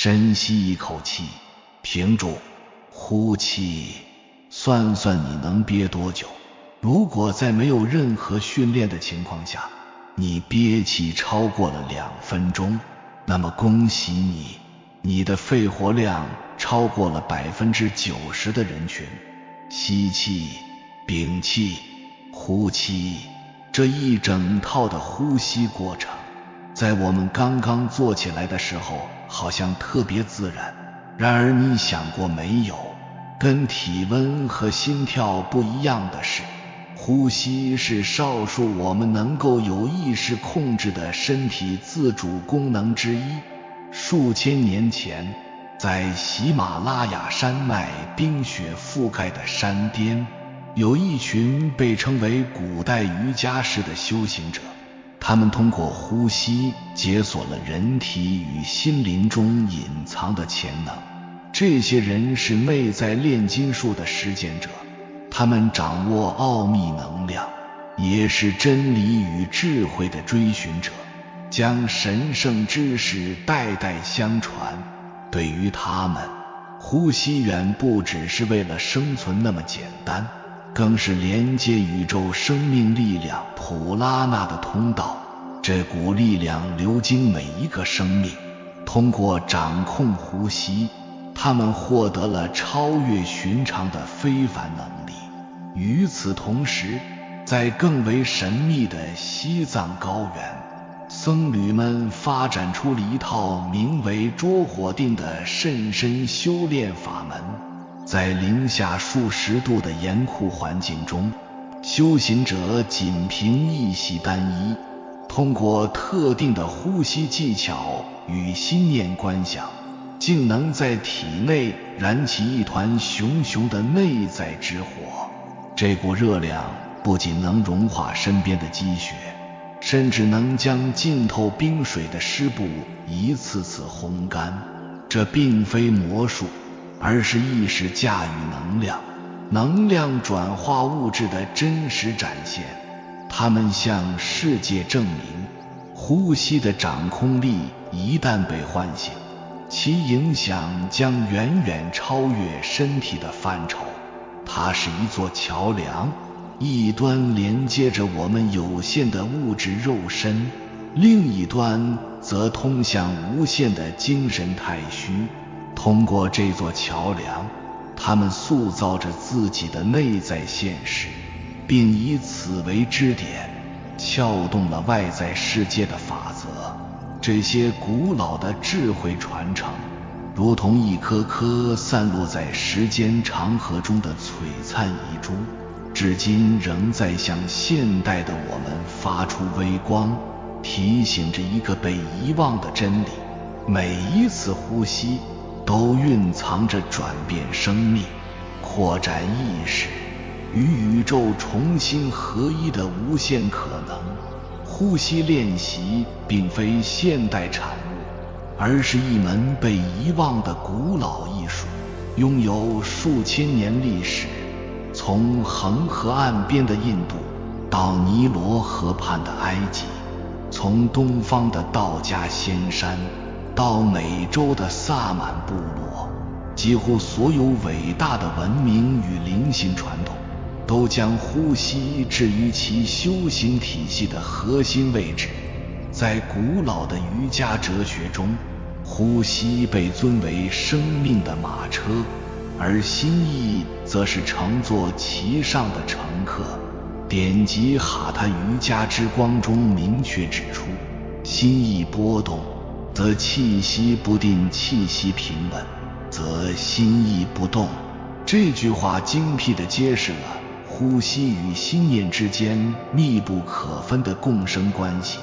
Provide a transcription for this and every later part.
深吸一口气，屏住，呼气，算算你能憋多久。如果在没有任何训练的情况下，你憋气超过了2分钟，那么恭喜你，你的肺活量超过了90%的人群。吸气，屏气，呼气，这一整套的呼吸过程，在我们刚刚做起来的时候好像特别自然，然而你想过没有，跟体温和心跳不一样的是，呼吸是少数我们能够有意识控制的身体自主功能之一。数千年前，在喜马拉雅山脉冰雪覆盖的山巅，有一群被称为古代瑜伽士的修行者，他们通过呼吸解锁了人体与心灵中隐藏的潜能。这些人是内在炼金术的实践者，他们掌握奥秘能量，也是真理与智慧的追寻者，将神圣知识代代相传。对于他们，呼吸远不只是为了生存那么简单，更是连接宇宙生命力量普拉纳的通道。这股力量流经每一个生命，通过掌控呼吸，他们获得了超越寻常的非凡能力。与此同时，在更为神秘的西藏高原，僧侣们发展出了一套名为捉火定的甚深修炼法门。在零下数十度的严酷环境中，修行者仅凭一息单一，通过特定的呼吸技巧与心念观想，竟能在体内燃起一团熊熊的内在之火。这股热量不仅能融化身边的积雪，甚至能将浸透冰水的湿布一次次烘干。这并非魔术，而是意识驾驭能量转化物质的真实展现。他们向世界证明，呼吸的掌控力一旦被唤醒，其影响将远远超越身体的范畴。它是一座桥梁，一端连接着我们有限的物质肉身，另一端则通向无限的精神太虚。通过这座桥梁，他们塑造着自己的内在现实，并以此为支点，撬动了外在世界的法则。这些古老的智慧传承，如同一颗颗散落在时间长河中的璀璨遗珠，至今仍在向现代的我们发出微光，提醒着一个被遗忘的真理：每一次呼吸都蕴藏着转变生命、扩展意识与宇宙重新合一的无限可能。呼吸练习并非现代产物，而是一门被遗忘的古老艺术，拥有数千年历史。从恒河岸边的印度到尼罗河畔的埃及，从东方的道家仙山到美洲的萨满部落，几乎所有伟大的文明与灵性传统都将呼吸置于其修行体系的核心位置。在古老的瑜伽哲学中，呼吸被尊为生命的马车，而心意则是乘坐其上的乘客。典籍《哈他瑜伽之光》中明确指出，心意波动，则气息不定；气息平稳，则心意不动。这句话精辟地揭示了呼吸与心念之间密不可分的共生关系。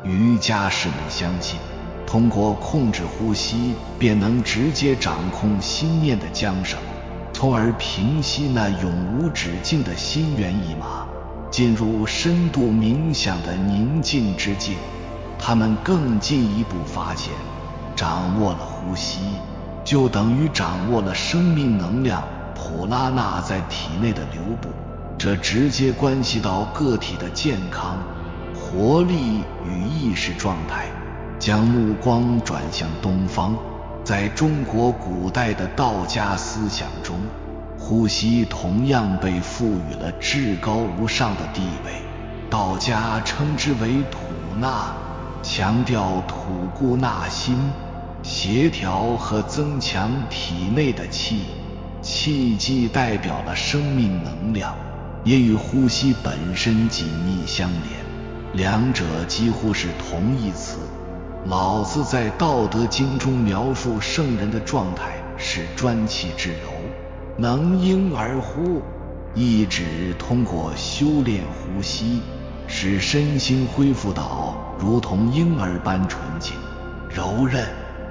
瑜伽士们相信，通过控制呼吸，便能直接掌控心念的缰绳，从而平息那永无止境的心猿意马，进入深度冥想的宁静之境。他们更进一步发现，掌握了呼吸，就等于掌握了生命能量普拉纳在体内的流布，这直接关系到个体的健康、活力与意识状态。将目光转向东方，在中国古代的道家思想中，呼吸同样被赋予了至高无上的地位。道家称之为吐纳，强调吐故纳新，协调和增强体内的气。气既代表了生命能量，也与呼吸本身紧密相连，两者几乎是同义词。老子在《道德经》中描述圣人的状态是专气致柔，能婴儿乎，意指通过修炼呼吸，使身心恢复到如同婴儿般纯净、柔韧、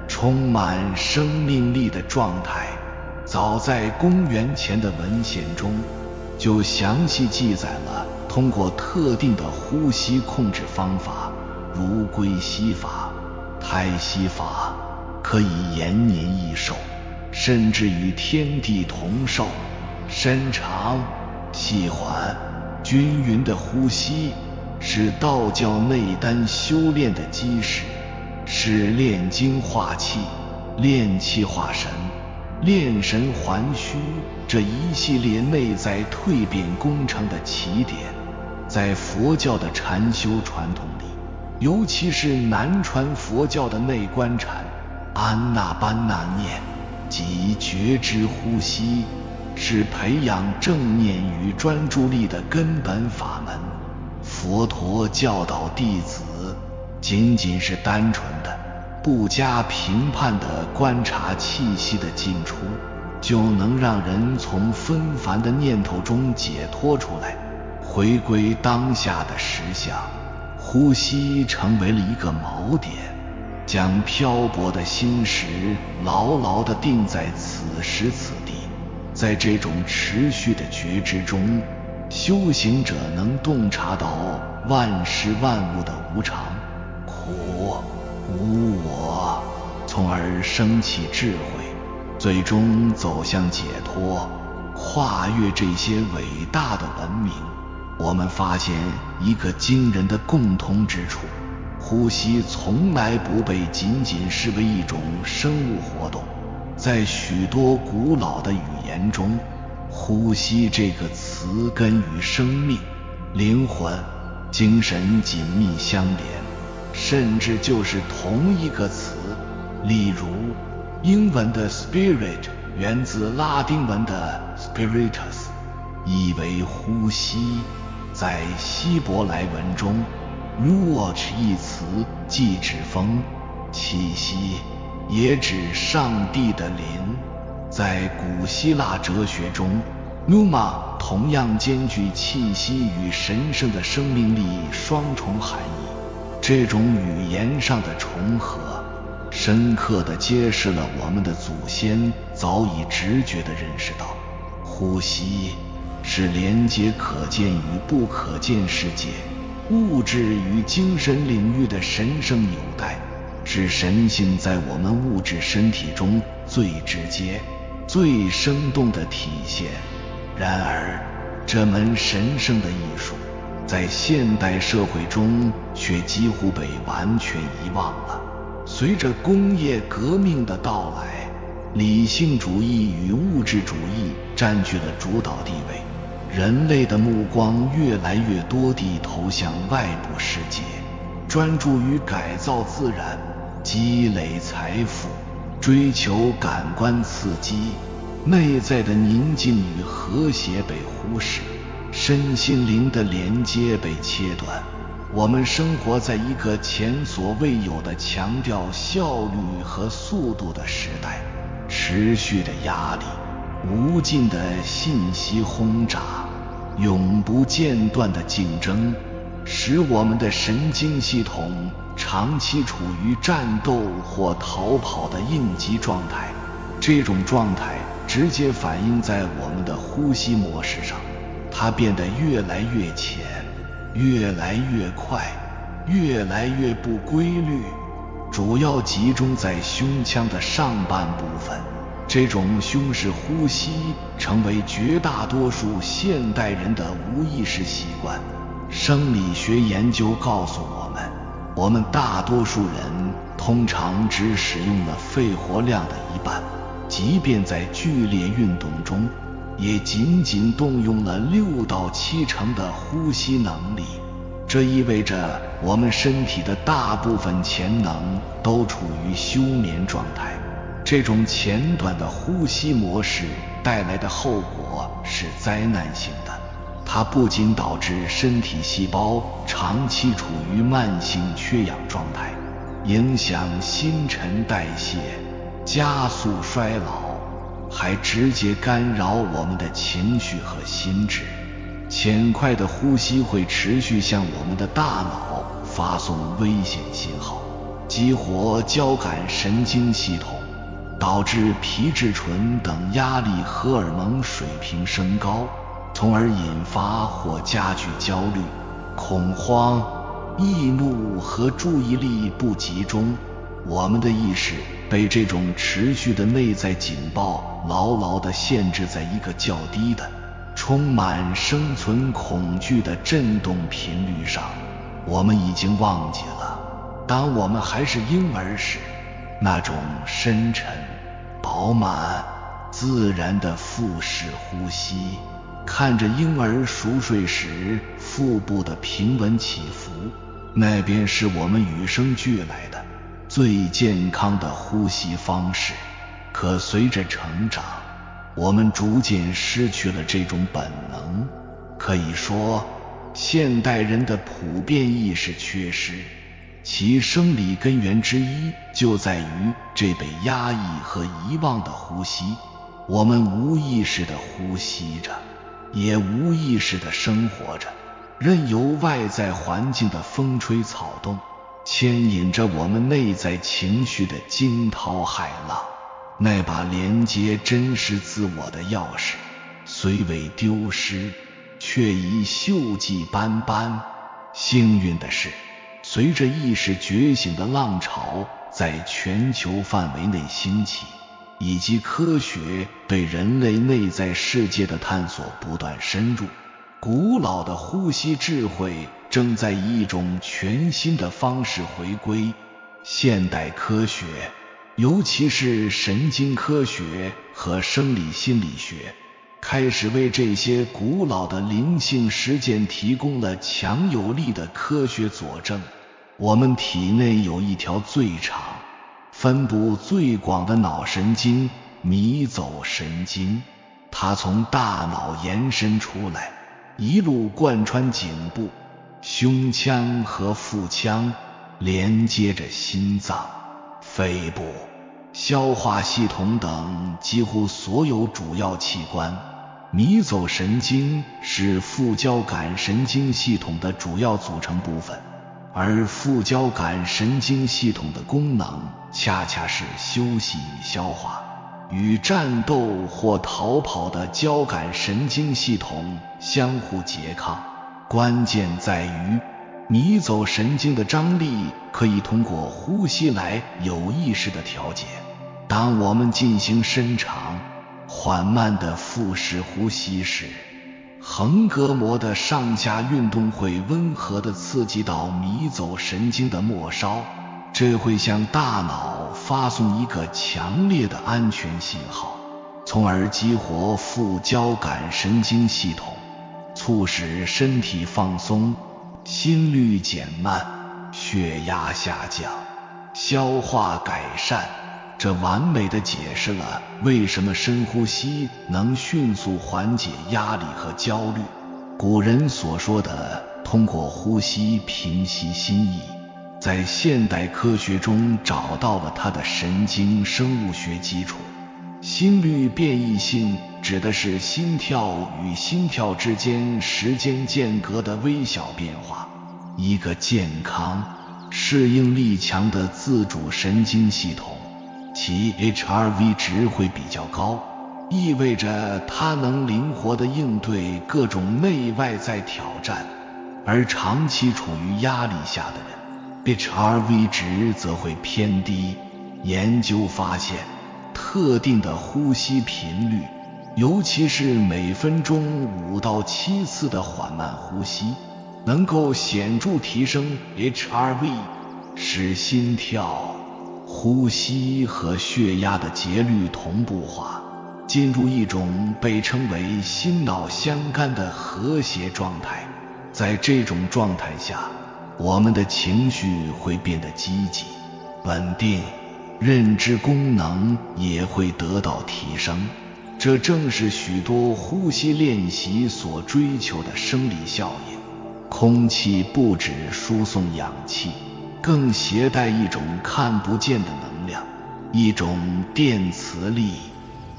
充满生命力的状态。早在公元前的文献中，就详细记载了通过特定的呼吸控制方法，如龟息法、胎息法，可以延年益寿，甚至与天地同寿。深长、细缓、均匀的呼吸是道教内丹修炼的基石，是炼精化气、炼气化神、炼神还虚这一系列内在蜕变工程的起点。在佛教的禅修传统里，尤其是南传佛教的内观禅安那班那念即觉知呼吸，是培养正念与专注力的根本法门。佛陀教导弟子仅仅是单纯的不加评判地观察气息的进出，就能让人从纷繁的念头中解脱出来，回归当下的实相。呼吸成为了一个锚点，将漂泊的心识牢牢地定在此时此地。在这种持续的觉知中，修行者能洞察到万事万物的无常、苦、无我，从而升起智慧，最终走向解脱，跨越这些伟大的文明。我们发现一个惊人的共通之处，呼吸从来不被仅仅视为一种生物活动。在许多古老的语言中，呼吸这个词根与生命、灵魂、精神紧密相连，甚至就是同一个词。例如，英文的 spirit 源自拉丁文的 spiritus， 意为呼吸。在希伯来文中 ruach 一词既指风、气息，也指上帝的灵。在古希腊哲学中， pneuma 同样兼具气息与神圣的生命力双重含义。这种语言上的重合，深刻地揭示了我们的祖先早已直觉地认识到，呼吸是连接可见与不可见世界、物质与精神领域的神圣纽带，是神性在我们物质身体中最直接、最生动的体现。然而，这门神圣的艺术在现代社会中却几乎被完全遗忘了。随着工业革命的到来，理性主义与物质主义占据了主导地位，人类的目光越来越多地投向外部世界，专注于改造自然、积累财富、追求感官刺激，内在的宁静与和谐被忽视，身心灵的连接被切断。我们生活在一个前所未有的强调效率和速度的时代，持续的压力、无尽的信息轰炸、永不间断的竞争，使我们的神经系统长期处于战斗或逃跑的应急状态。这种状态直接反映在我们的呼吸模式上，它变得越来越浅，越来越快，越来越不规律，主要集中在胸腔的上半部分。这种胸式呼吸成为绝大多数现代人的无意识习惯。生理学研究告诉我们，我们大多数人通常只使用了肺活量的一半，即便在剧烈运动中，也仅仅动用了6到7成的呼吸能力。这意味着我们身体的大部分潜能都处于休眠状态。这种浅短的呼吸模式带来的后果是灾难性的，它不仅导致身体细胞长期处于慢性缺氧状态，影响新陈代谢，加速衰老，还直接干扰我们的情绪和心智。浅快的呼吸会持续向我们的大脑发送危险信号，激活交感神经系统，导致皮质醇等压力荷尔蒙水平升高，从而引发或加剧焦虑、恐慌、易怒和注意力不集中。我们的意识被这种持续的内在警报牢牢地限制在一个较低的、充满生存恐惧的振动频率上。我们已经忘记了，当我们还是婴儿时，那种深沉、饱满、自然的腹式呼吸，看着婴儿熟睡时腹部的平稳起伏，那便是我们与生俱来的最健康的呼吸方式。可随着成长，我们逐渐失去了这种本能。可以说，现代人的普遍意识缺失，其生理根源之一就在于这被压抑和遗忘的呼吸。我们无意识地呼吸着，也无意识地生活着，任由外在环境的风吹草动牵引着我们内在情绪的惊涛骇浪。那把连接真实自我的钥匙虽未丢失，却已锈迹斑斑。幸运的是，随着意识觉醒的浪潮在全球范围内兴起，以及科学对人类内在世界的探索不断深入，古老的呼吸智慧正在以一种全新的方式回归。现代科学，尤其是神经科学和生理心理学，开始为这些古老的灵性实践提供了强有力的科学佐证。我们体内有一条最长、分布最广的脑神经——迷走神经，它从大脑延伸出来，一路贯穿颈部、胸腔和腹腔，连接着心脏、肺部、消化系统等几乎所有主要器官。迷走神经是副交感神经系统的主要组成部分，而副交感神经系统的功能恰恰是休息与消化，与战斗或逃跑的交感神经系统相互拮抗。关键在于，迷走神经的张力可以通过呼吸来有意识地调节。当我们进行深长、缓慢的腹式呼吸时，横膈膜的上下运动会温和地刺激到迷走神经的末梢，这会向大脑发送一个强烈的安全信号，从而激活副交感神经系统，促使身体放松，心率减慢，血压下降，消化改善。这完美地解释了为什么深呼吸能迅速缓解压力和焦虑。古人所说的通过呼吸平息心意，在现代科学中找到了它的神经生物学基础。心率变异性指的是心跳与心跳之间时间间隔的微小变化。一个健康、适应力强的自主神经系统，其 HRV 值会比较高，意味着它能灵活地应对各种内外在挑战。而长期处于压力下的人， HRV 值则会偏低。研究发现，特定的呼吸频率，尤其是每分钟5到7次的缓慢呼吸，能够显著提升 HRV。使心跳、呼吸和血压的节律同步化，进入一种被称为心脑相干的和谐状态。在这种状态下，我们的情绪会变得积极、稳定，认知功能也会得到提升。这正是许多呼吸练习所追求的生理效应。空气不只输送氧气，更携带一种看不见的能量，一种电磁力。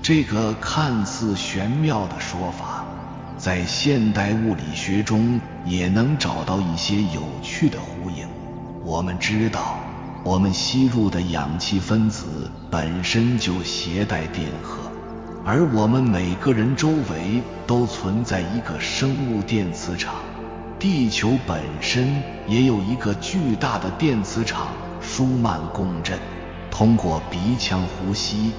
这个看似玄妙的说法，在现代物理学中也能找到一些有趣的呼应。我们知道，我们吸入的氧气分子本身就携带电荷，而我们每个人周围都存在一个生物电磁场。地球本身也有一个巨大的电磁场舒曼共振。通过鼻腔呼吸，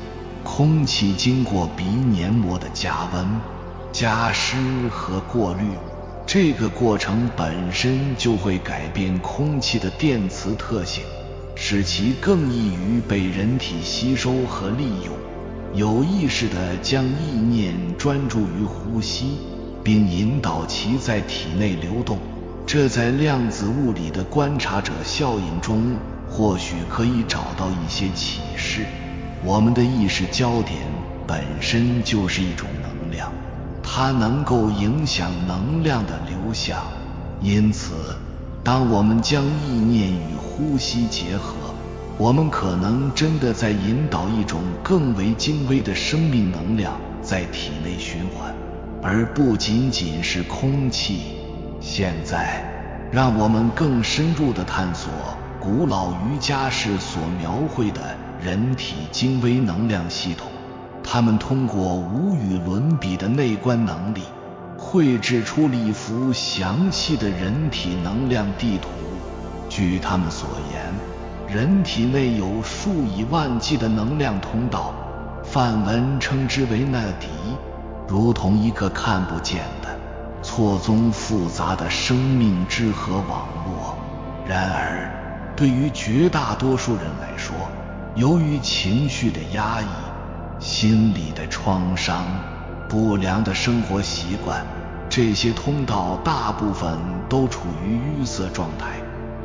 空气经过鼻黏膜的加温、加湿和过滤，这个过程本身就会改变空气的电磁特性，使其更易于被人体吸收和利用。有意识地将意念专注于呼吸，并引导其在体内流动，这在量子物理的观察者效应中或许可以找到一些启示。我们的意识焦点本身就是一种能量，它能够影响能量的流向，因此当我们将意念与呼吸结合，我们可能真的在引导一种更为精微的生命能量在体内循环，而不仅仅是空气。现在让我们更深入地探索古老瑜伽士所描绘的人体精微能量系统。他们通过无与伦比的内观能力，绘制出了一幅详细的人体能量地图。据他们所言，人体内有数以万计的能量通道，梵文称之为那迪，如同一个看不见的、错综复杂的生命之河网络。然而，对于绝大多数人来说，由于情绪的压抑、心理的创伤、不良的生活习惯，这些通道大部分都处于淤塞状态，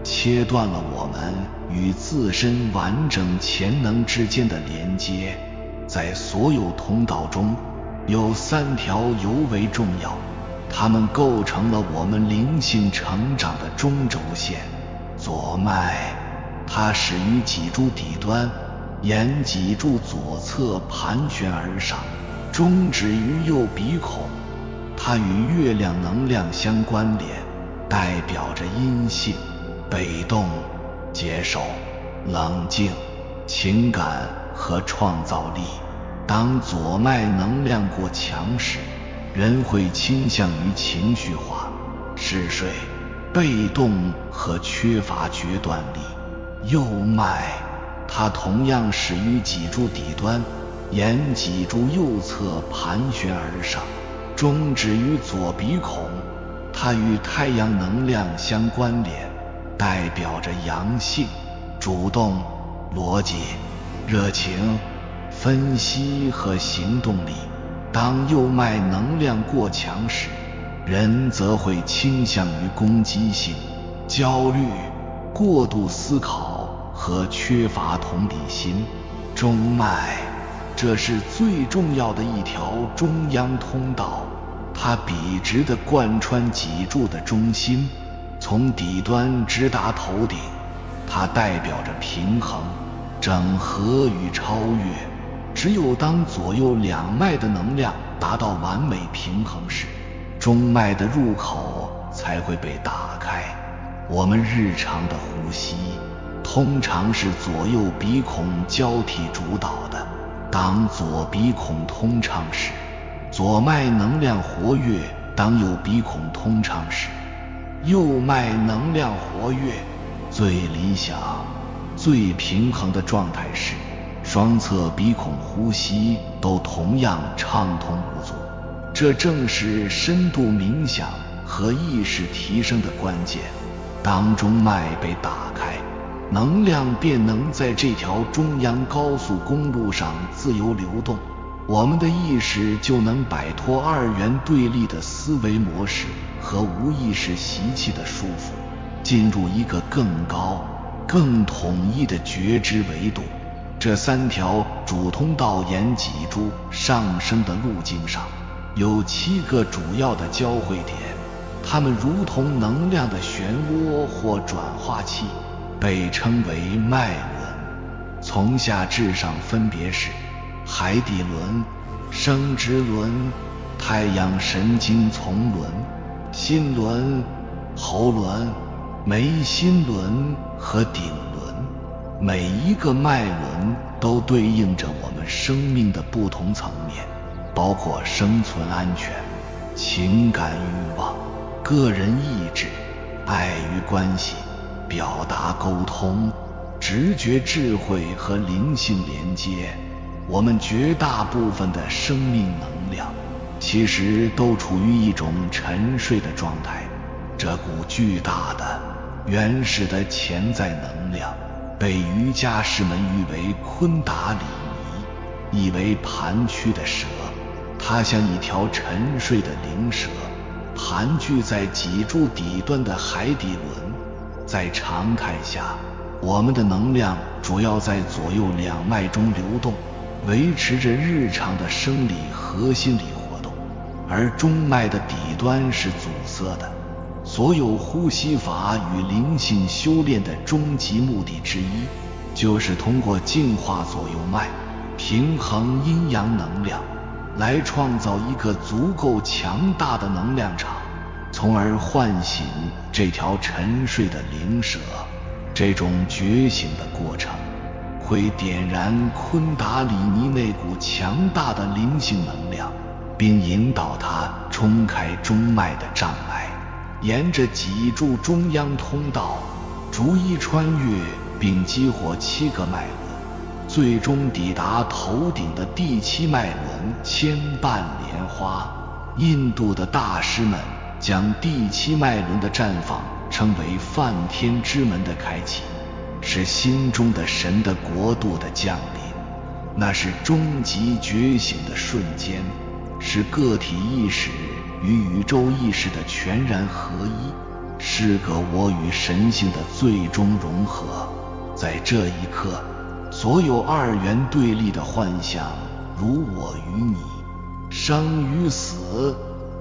切断了我们与自身完整潜能之间的连接。在所有通道中，有3条尤为重要，它们构成了我们灵性成长的中轴线。左脉，它始于脊柱底端，沿脊柱左侧盘旋而上，终止于右鼻孔。它与月亮能量相关联，代表着阴性、被动、接受、冷静、情感和创造力。当左脉能量过强时，人会倾向于情绪化、嗜睡、被动和缺乏决断力。右脉，它同样始于脊柱底端，沿脊柱右侧盘旋而上，终止于左鼻孔。它与太阳能量相关联，代表着阳性、主动、逻辑、热情、分析和行动力。当右脉能量过强时，人则会倾向于攻击性、焦虑、过度思考和缺乏同理心。中脉，这是最重要的一条中央通道，它笔直地贯穿脊柱的中心，从底端直达头顶。它代表着平衡、整合与超越。只有当左右两脉的能量达到完美平衡时，中脉的入口才会被打开。我们日常的呼吸通常是左右鼻孔交替主导的。当左鼻孔通畅时，左脉能量活跃；当右鼻孔通畅时，右脉能量活跃。最理想、最平衡的状态是双侧鼻孔呼吸都同样畅通无阻。这正是深度冥想和意识提升的关键。当中脉被打开，能量便能在这条中央高速公路上自由流动，我们的意识就能摆脱二元对立的思维模式和无意识习气的束缚，进入一个更高、更统一的觉知维度。这三条主通道沿脊柱上升的路径上，有7个主要的交汇点，它们如同能量的漩涡或转化器，被称为脉轮。从下至上分别是海底轮、生殖轮、太阳神经丛轮、心轮、喉轮、眉心轮和顶轮。每一个脉轮都对应着我们生命的不同层面，包括生存安全、情感欲望、个人意志、爱与关系、表达沟通、直觉智慧和灵性连接。我们绝大部分的生命能量其实都处于一种沉睡的状态。这股巨大的原始的潜在能量被瑜伽士们誉为昆达里尼，意为盘曲的蛇。它像一条沉睡的灵蛇，盘踞在脊柱底端的海底轮。在常态下，我们的能量主要在左右两脉中流动，维持着日常的生理和心理活动，而中脉的底端是阻塞的。所有呼吸法与灵性修炼的终极目的之一，就是通过净化左右脉，平衡阴阳能量，来创造一个足够强大的能量场，从而唤醒这条沉睡的灵蛇。这种觉醒的过程会点燃昆达里尼那股强大的灵性能量，并引导它冲开中脉的障碍，沿着脊柱中央通道逐一穿越并激活7个脉轮，最终抵达头顶的第7脉轮牵绊莲花。印度的大师们将第7脉轮的绽放称为梵天之门的开启，是心中的神的国度的降临。那是终极觉醒的瞬间，是个体意识与宇宙意识的全然合一，是个我与神性的最终融合。在这一刻，所有二元对立的幻象，如我与你、生与死、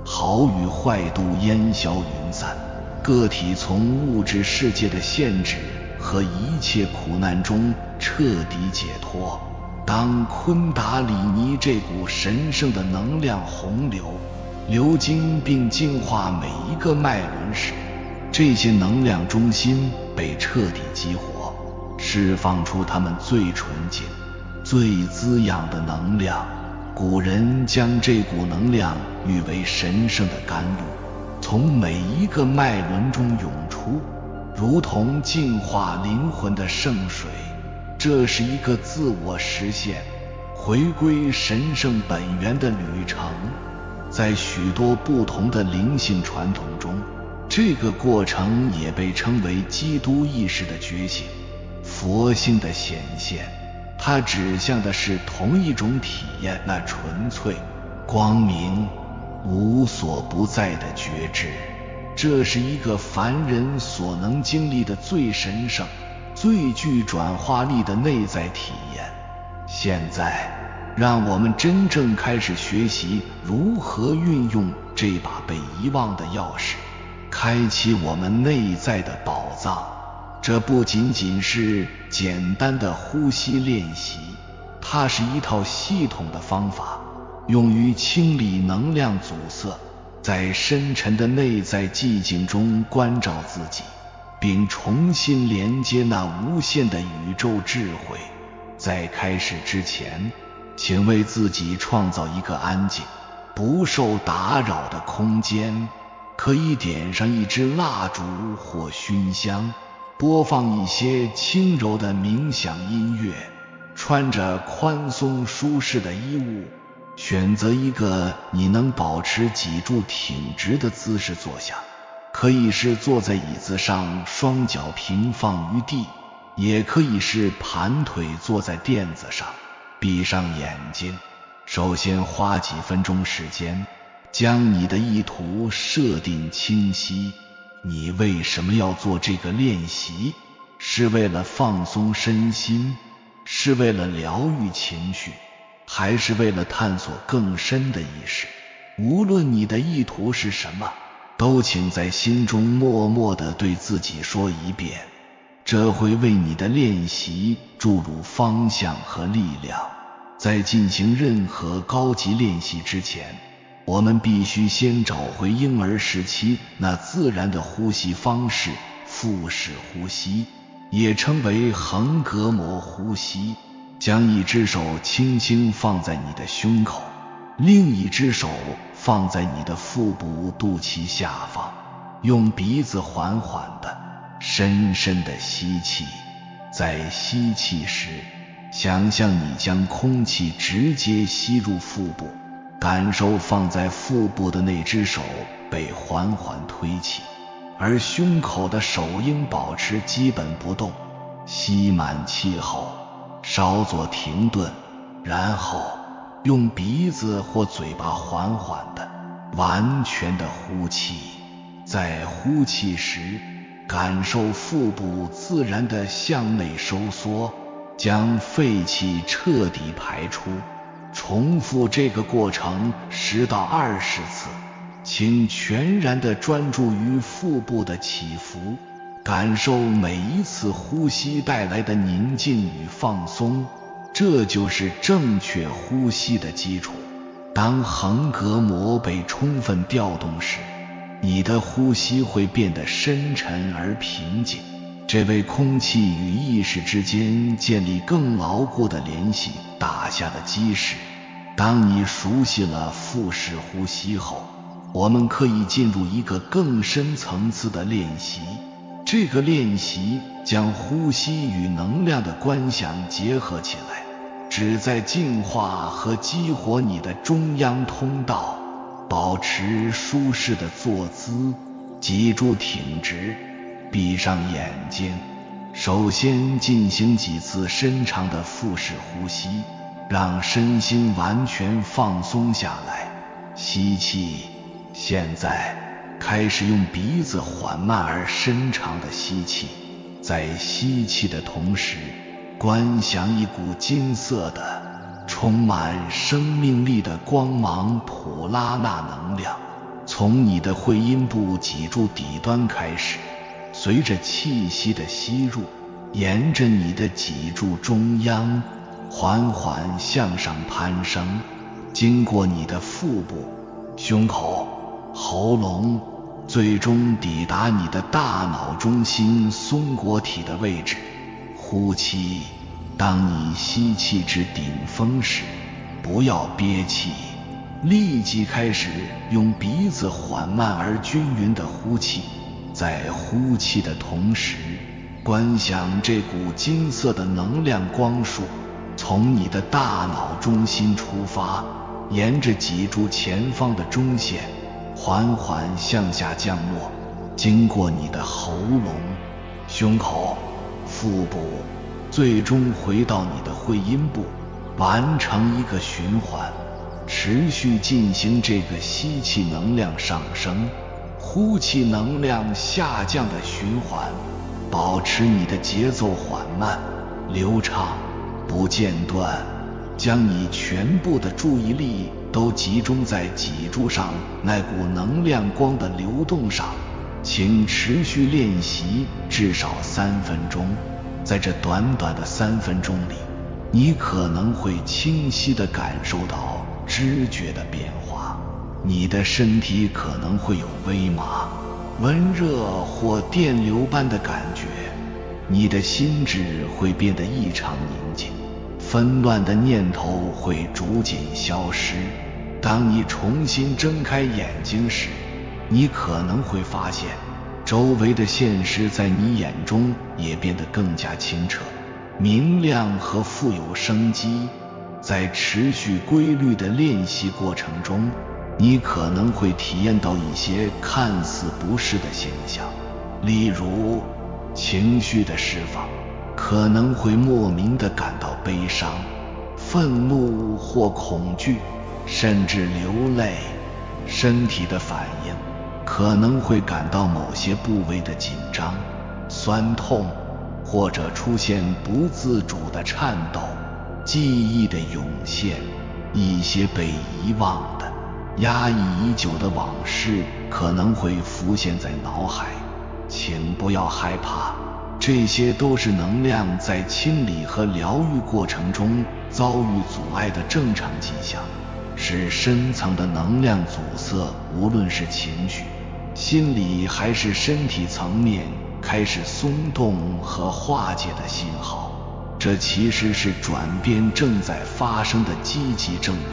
好与坏，都烟消云散，个体从物质世界的限制和一切苦难中彻底解脱。当昆达里尼这股神圣的能量洪流流经并净化每一个脉轮时，这些能量中心被彻底激活，释放出它们最纯净、最滋养的能量。古人将这股能量誉为神圣的甘露，从每一个脉轮中涌出，如同净化灵魂的圣水。这是一个自我实现、回归神圣本源的旅程。在许多不同的灵性传统中，这个过程也被称为基督意识的觉醒、佛性的显现。它指向的是同一种体验，那纯粹、光明、无所不在的觉知。这是一个凡人所能经历的最神圣、最具转化力的内在体验。现在，让我们真正开始学习如何运用这把被遗忘的钥匙，开启我们内在的宝藏。这不仅仅是简单的呼吸练习，它是一套系统的方法，用于清理能量阻塞，在深沉的内在寂静中关照自己，并重新连接那无限的宇宙智慧。在开始之前，请为自己创造一个安静、不受打扰的空间，可以点上一支蜡烛或熏香，播放一些轻柔的冥想音乐，穿着宽松舒适的衣物，选择一个你能保持脊柱挺直的姿势坐下，可以是坐在椅子上，双脚平放于地，也可以是盘腿坐在垫子上，闭上眼睛。首先花几分钟时间，将你的意图设定清晰。你为什么要做这个练习？是为了放松身心？是为了疗愈情绪？还是为了探索更深的意识？无论你的意图是什么，都请在心中默默地对自己说一遍，这会为你的练习注入方向和力量。在进行任何高级练习之前，我们必须先找回婴儿时期那自然的呼吸方式，腹式呼吸，也称为横膈膜呼吸。将一只手轻轻放在你的胸口，另一只手放在你的腹部肚脐下方，用鼻子缓缓地、深深地吸气。在吸气时，想象你将空气直接吸入腹部，感受放在腹部的那只手被缓缓推起，而胸口的手应保持基本不动。吸满气后，稍作停顿，然后用鼻子或嘴巴缓缓地、完全地呼气。在呼气时，感受腹部自然地向内收缩，将废气彻底排出。重复这个过程10到20次，请全然地专注于腹部的起伏，感受每一次呼吸带来的宁静与放松，这就是正确呼吸的基础。当横膈膜被充分调动时，你的呼吸会变得深沉而平静，这为空气与意识之间建立更牢固的联系打下了基石。当你熟悉了腹式呼吸后，我们可以进入一个更深层次的练习。这个练习将呼吸与能量的观想结合起来，旨在净化和激活你的中央通道。保持舒适的坐姿，脊柱挺直，闭上眼睛。首先进行几次深长的腹式呼吸，让身心完全放松下来。吸气，现在开始用鼻子缓慢而深长的吸气，在吸气的同时，观想一股金色的、充满生命力的光芒普拉纳能量，从你的会阴部脊柱底端开始，随着气息的吸入，沿着你的脊柱中央缓缓向上攀升，经过你的腹部、胸口、喉咙，最终抵达你的大脑中心松果体的位置。呼气，当你吸气至顶峰时，不要憋气，立即开始用鼻子缓慢而均匀地呼气。在呼气的同时，观想这股金色的能量光束从你的大脑中心出发，沿着脊柱前方的中线缓缓向下降落，经过你的喉咙、胸口、腹部，最终回到你的会阴部，完成一个循环。持续进行这个吸气能量上升、呼气能量下降的循环，保持你的节奏缓慢、流畅、不间断，将你全部的注意力都集中在脊柱上那股能量光的流动上。请持续练习至少3分钟。在这短短的3分钟里，你可能会清晰地感受到知觉的变化，你的身体可能会有微麻、温热或电流般的感觉，你的心智会变得异常宁静，纷乱的念头会逐渐消失。当你重新睁开眼睛时，你可能会发现周围的现实在你眼中也变得更加清澈、明亮和富有生机。在持续规律的练习过程中，你可能会体验到一些看似不适的现象，例如情绪的释放、可能会莫名地感到悲伤、愤怒或恐惧，甚至流泪。身体的反应可能会感到某些部位的紧张、酸痛，或者出现不自主的颤抖。记忆的涌现，一些被遗忘的、压抑已久的往事可能会浮现在脑海。请不要害怕，这些都是能量在清理和疗愈过程中遭遇阻碍的正常迹象，是深层的能量阻塞，无论是情绪、心理还是身体层面开始松动和化解的信号。这其实是转变正在发生的积极证明。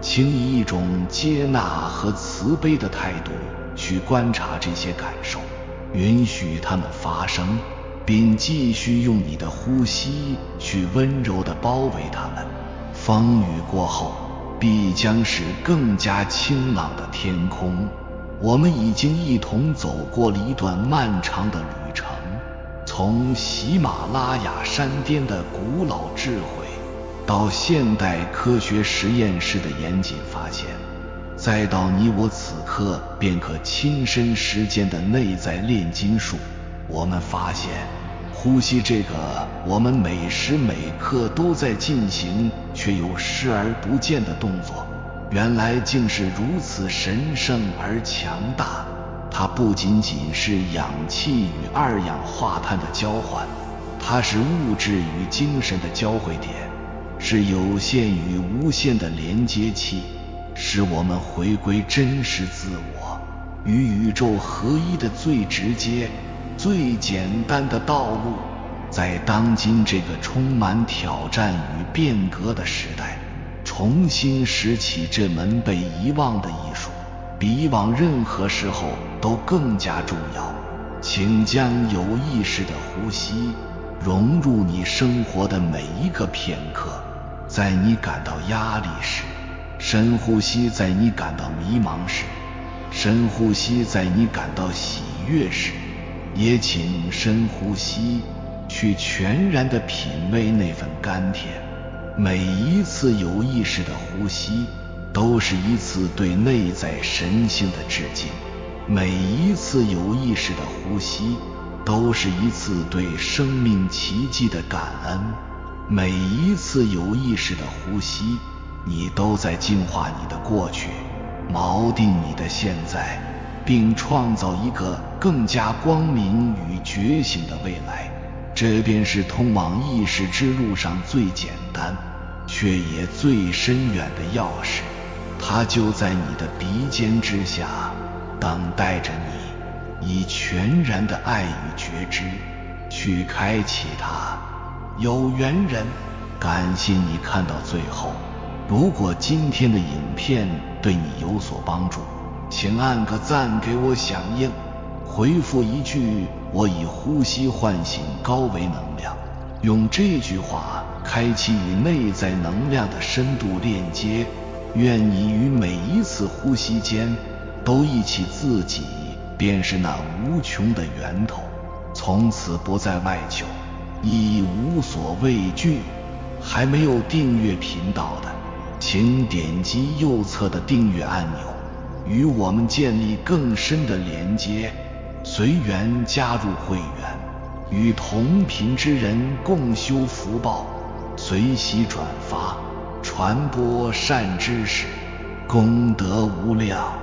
请以一种接纳和慈悲的态度去观察这些感受，允许它们发生，并继续用你的呼吸去温柔地包围它们。风雨过后，必将是更加清朗的天空。我们已经一同走过了一段漫长的旅程，从喜马拉雅山巅的古老智慧，到现代科学实验室的严谨发现，再到你我此刻便可亲身实践的内在炼金术。我们发现，呼吸这个我们每时每刻都在进行却又视而不见的动作，原来竟是如此神圣而强大。它不仅仅是氧气与二氧化碳的交换，它是物质与精神的交汇点，是有限与无限的连接器，使我们回归真实自我，与宇宙合一的最直接、最简单的道路。在当今这个充满挑战与变革的时代，重新拾起这门被遗忘的艺术，比以往任何时候都更加重要。请将有意识的呼吸融入你生活的每一个片刻。在你感到压力时，深呼吸；在你感到迷茫时，深呼吸；在你感到喜悦时，也请深呼吸，去全然地品味那份甘甜。每一次有意识的呼吸都是一次对内在神性的致敬，每一次有意识的呼吸都是一次对生命奇迹的感恩。每一次有意识的呼吸，你都在净化你的过去，锚定你的现在，并创造一个更加光明与觉醒的未来。这便是通往意识之路上最简单却也最深远的钥匙，它就在你的鼻尖之下，等待着你，以全然的爱与觉知去开启它。有缘人，感谢你看到最后。如果今天的影片对你有所帮助，请按个赞给我响应，回复一句我以呼吸唤醒高维能量，用这句话开启与内在能量的深度链接。愿你于每一次呼吸间都忆起自己便是那无穷的源头，从此不再外求，亦无所畏惧。还没有订阅频道的，请点击右侧的订阅按钮，与我们建立更深的连接。随缘加入会员，与同频之人共修福报，随喜转发，传播善知识，功德无量。